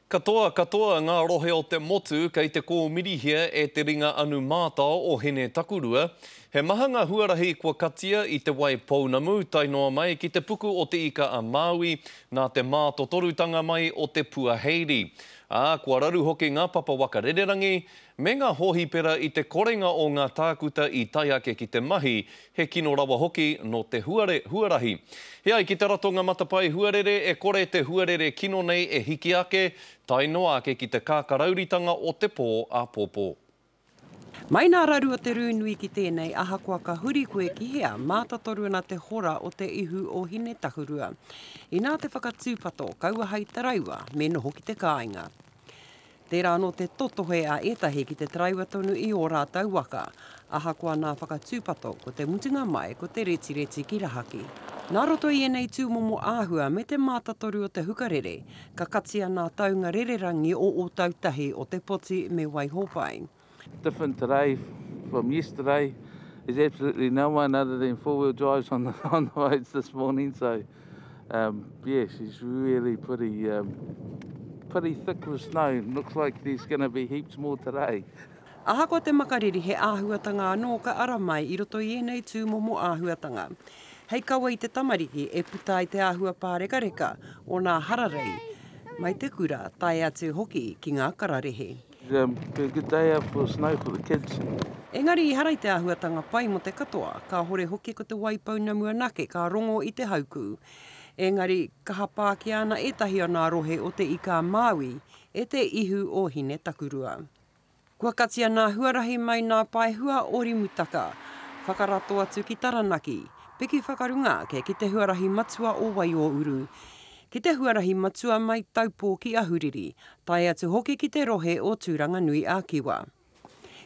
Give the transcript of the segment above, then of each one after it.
Katoa ngā rohe o te motu kei te kōmirihia e te ringa anu mātao o Hene Takurua. He mahanga huarahi kua katia i te wai Pounamu, tainoa mai ki te puku o te ika a Maui, nā te mātotorutanga mai o te Puaheiri. Kua raru hoki ngā papa wakarererangi, me ngā hohi pera i te korenga o ngā tākuta i tai ake ki te mahi, he kino rawa hoki no te huarahi. Hea i ki te ratonga matapai huarere, e kore te huarere kino nei e hiki ake, tainoa ake ki te kākarauritanga o te pō a pōpō. Mai nā raru o te rūnui ki tēnei, ahakoa ka huri koe ki hea mātatoru na te hora o te ihu o Hene Takurua. I nā te whakatūpato, kaua hei te raiwa, me noho ki te kāinga. Tērā no te totohe a etahi ki te traiwa tonu i o rātau waka, ahakoa nā whakatūpato ko te mutunga mai ko te reti ki rahaki. Nā roto i enei tūmomo āhua me te mātatoru o te hukarere, ka katia nā taunga rererangi o tautahi o te poti me Waihopai. Different today from yesterday. There's absolutely no one other than four-wheel drives on the roads this morning. So, yeah, she's really pretty thick with snow. Looks like there's going to be heaps more today. Ahakoa te makariri he āhuatanga anō ka ara mai I roto I enei tūmomo āhuatanga. Hei kaua I te tamariki e puta I te āhua pārekareka o nā hararei. Mai te kura, tai atu hoki ki ngā kararehe. A good day out for snow for the kids. Engari I harai te āhuatanga pai mo te katoa, ka hore hoki ko te wai Pounamu anake, ka rongo I te hauku. Engari, ka hapa ki ana etahi o nā rohe o te ika Maui, e te ihu o Hene Takurua. Kua katia nā huarahi mai nā pai hua orimutaka, whakarato atu ki Taranaki, peki whakarunga ke ki te huarahi matua o Waiōuru. Ki te huarahi matua mai taupō ki Ahuriri, tai atu hoki ki te rohe o Tūranga Nui a Kiwa.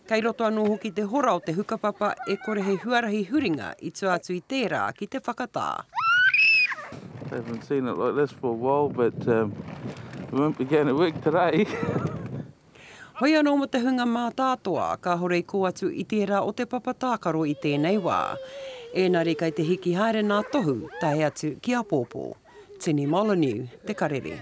Kei roto anō hoki te hora o te hukapapa e kore hei huarahi huringa I tu atu I tērā ki te whakatā. I haven't seen it like this for a while, but we won't be going to work today. Hoi anō mo te hunga mā tātoa, ka hore I ko atu I tērā o te papatākaro I tēnei wā. Ēnari kei te hiki haere nā tohu, tai atu ki a pōpō. Tini Molyneux, te karere.